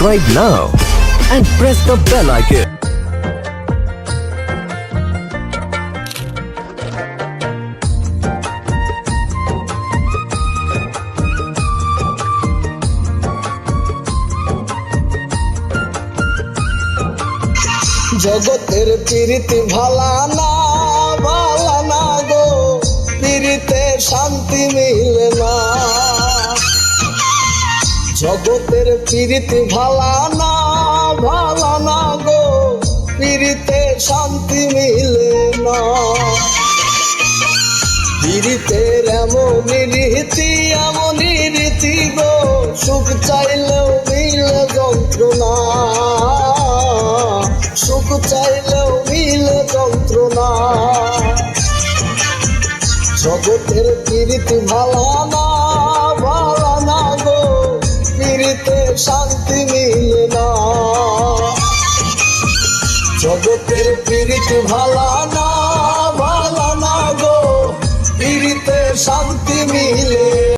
subscribe now and press the bell icon. জগতের প্রীতি ভালা না গো, প্রীতিতে শান্তি মিলে না। জগতের প্রীতি ভালা না গো, প্রীতিতে শান্তি মিলে না। প্রীতির এমনই রীতি গো, সুখ চাইলেও মিলে যন্ত্রণা, সুখ চাইলেও মিলে যন্ত্রণা। জগতের প্রীতি ভালা না গো, প্রীতিতে শান্তি মিলে না। জগতের প্রীতি ভালা না